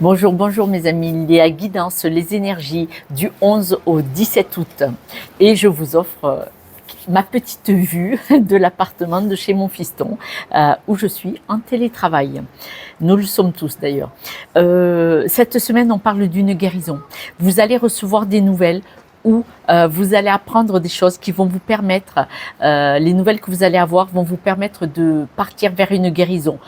Bonjour, bonjour mes amis, Léa Guidance, les énergies du 11 au 17 août. Et je vous offre ma petite vue de l'appartement de chez mon fiston, où je suis en télétravail. Nous le sommes tous d'ailleurs. Cette semaine, on parle d'une guérison. Vous allez recevoir des nouvelles où vous allez apprendre des choses qui vont vous permettre, les nouvelles que vous allez avoir vont vous permettre de partir vers une guérison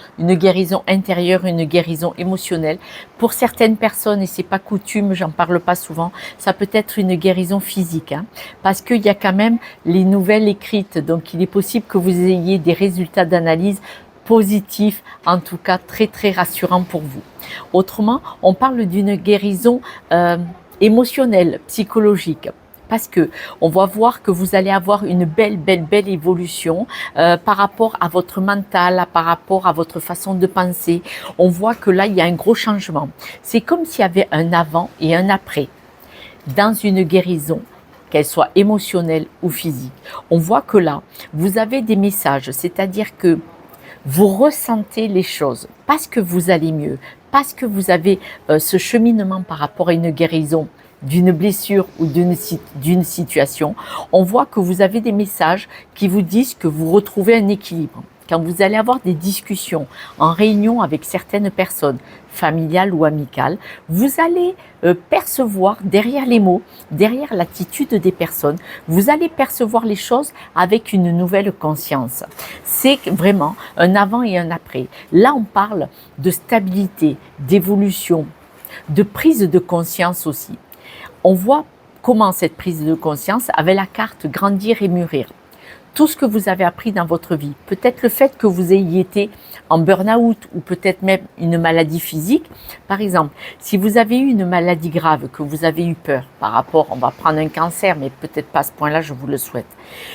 intérieure, une guérison émotionnelle. Pour certaines personnes, et c'est pas coutume, j'en parle pas souvent, ça peut être une guérison physique, parce qu'il y a quand même les nouvelles écrites, donc il est possible que vous ayez des résultats d'analyse positifs, en tout cas très très rassurants pour vous. Autrement, on parle d'une guérison émotionnelle, psychologique. Parce que on va voir que vous allez avoir une belle évolution par rapport à votre mental, par rapport à votre façon de penser. On voit que là, il y a un gros changement. C'est comme s'il y avait un avant et un après dans une guérison, qu'elle soit émotionnelle ou physique. On voit que là, vous avez des messages, c'est-à-dire que vous ressentez les choses parce que vous allez mieux, parce que vous avez ce cheminement par rapport à une guérison d'une blessure ou d'une situation. On voit que vous avez des messages qui vous disent que vous retrouvez un équilibre. Quand vous allez avoir des discussions en réunion avec certaines personnes, familiales ou amicales, vous allez percevoir derrière les mots, derrière l'attitude des personnes, vous allez percevoir les choses avec une nouvelle conscience. C'est vraiment un avant et un après. Là, on parle de stabilité, d'évolution, de prise de conscience aussi. On voit comment cette prise de conscience avait la carte grandir et mûrir. Tout ce que vous avez appris dans votre vie, peut-être le fait que vous ayez été en burn-out ou peut-être même une maladie physique. Par exemple, si vous avez eu une maladie grave, que vous avez eu peur par rapport, on va prendre un cancer, mais peut-être pas à ce point-là, je vous le souhaite.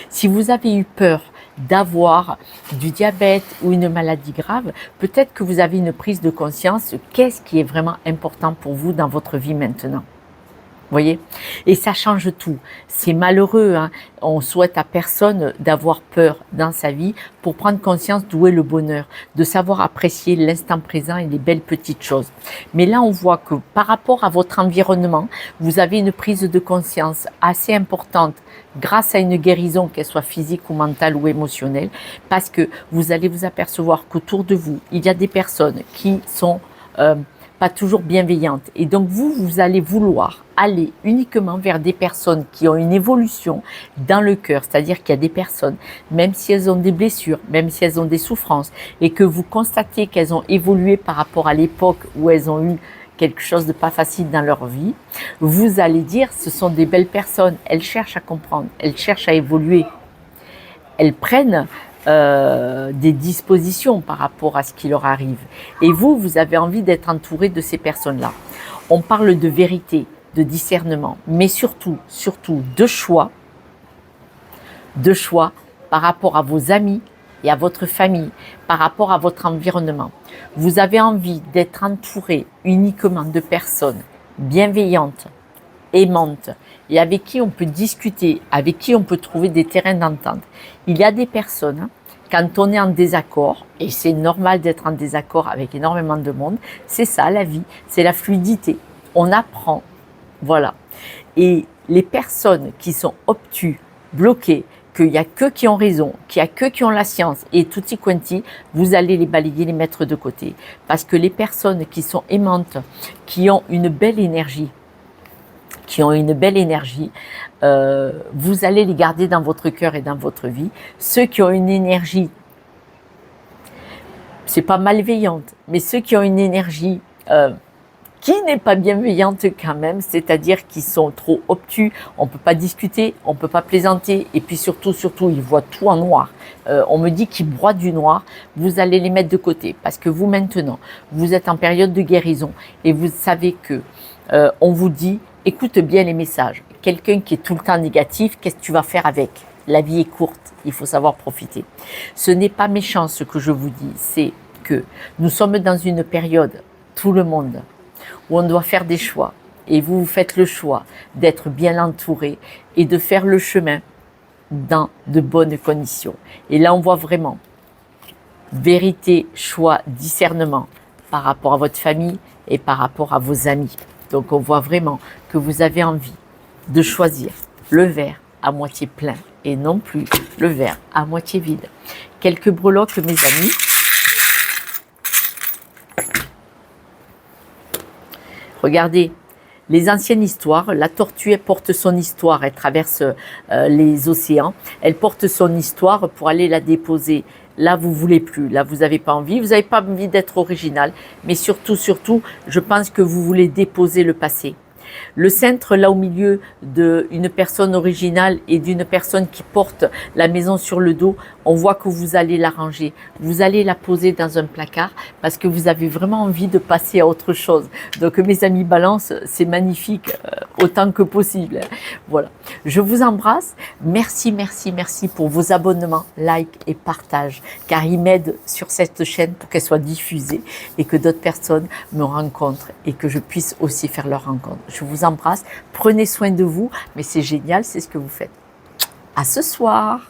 Si vous avez eu peur d'avoir du diabète ou une maladie grave, peut-être que vous avez une prise de conscience, qu'est-ce qui est vraiment important pour vous dans votre vie maintenant. Voyez, et ça change tout. C'est malheureux, on souhaite à personne d'avoir peur dans sa vie pour prendre conscience d'où est le bonheur, de savoir apprécier l'instant présent et les belles petites choses. Mais là, on voit que par rapport à votre environnement, vous avez une prise de conscience assez importante grâce à une guérison, qu'elle soit physique ou mentale ou émotionnelle, parce que vous allez vous apercevoir qu'autour de vous, il y a des personnes qui sont pas toujours bienveillantes. Et donc vous allez vouloir aller uniquement vers des personnes qui ont une évolution dans le cœur, c'est-à-dire qu'il y a des personnes, même si elles ont des blessures, même si elles ont des souffrances, et que vous constatez qu'elles ont évolué par rapport à l'époque où elles ont eu quelque chose de pas facile dans leur vie, vous allez dire, ce sont des belles personnes, elles cherchent à comprendre, elles cherchent à évoluer, elles prennent des dispositions par rapport à ce qui leur arrive. Et vous avez envie d'être entouré de ces personnes-là. On parle de vérité, de discernement, mais surtout de choix par rapport à vos amis et à votre famille, par rapport à votre environnement. Vous avez envie d'être entouré uniquement de personnes bienveillantes, aimantes, et avec qui on peut discuter, avec qui on peut trouver des terrains d'entente. Il y a des personnes, quand on est en désaccord, et c'est normal d'être en désaccord avec énormément de monde, c'est ça la vie, c'est la fluidité. On apprend, voilà. Et les personnes qui sont obtus, bloquées, qu'il n'y a que qui ont raison, qu'il n'y a que qui ont la science et tutti quanti, vous allez les balayer, les mettre de côté. Parce que les personnes qui sont aimantes, qui ont une belle énergie, vous allez les garder dans votre cœur et dans votre vie. Ceux qui ont une énergie, c'est pas malveillante, mais ceux qui ont une énergie qui n'est pas bienveillante quand même, c'est-à-dire qui sont trop obtus, on peut pas discuter, on peut pas plaisanter, et puis surtout, ils voient tout en noir. On me dit qu'ils broient du noir, vous allez les mettre de côté, parce que vous maintenant, vous êtes en période de guérison, et vous savez que on vous dit, écoute bien les messages. Quelqu'un qui est tout le temps négatif, qu'est-ce que tu vas faire avec? La vie est courte, il faut savoir profiter. Ce n'est pas méchant ce que je vous dis, c'est que nous sommes dans une période, tout le monde, où on doit faire des choix. Et vous faites le choix d'être bien entouré et de faire le chemin dans de bonnes conditions. Et là, on voit vraiment vérité, choix, discernement par rapport à votre famille et par rapport à vos amis. Donc on voit vraiment que vous avez envie de choisir le verre à moitié plein et non plus le verre à moitié vide. Quelques breloques, mes amis. Regardez, les anciennes histoires, la tortue elle porte son histoire, elle traverse les océans, elle porte son histoire pour aller la déposer. Là, vous voulez plus, là, vous n'avez pas envie d'être original, mais surtout, je pense que vous voulez déposer le passé. Le centre, là au milieu d'une personne originale et d'une personne qui porte la maison sur le dos, on voit que vous allez la ranger. Vous allez la poser dans un placard parce que vous avez vraiment envie de passer à autre chose. Donc mes amis Balance, c'est magnifique autant que possible. Voilà. Je vous embrasse. Merci, merci, merci pour vos abonnements, likes et partages car ils m'aident sur cette chaîne pour qu'elle soit diffusée et que d'autres personnes me rencontrent et que je puisse aussi faire leur rencontre. Je vous embrasse, prenez soin de vous, mais c'est génial, c'est ce que vous faites. À ce soir.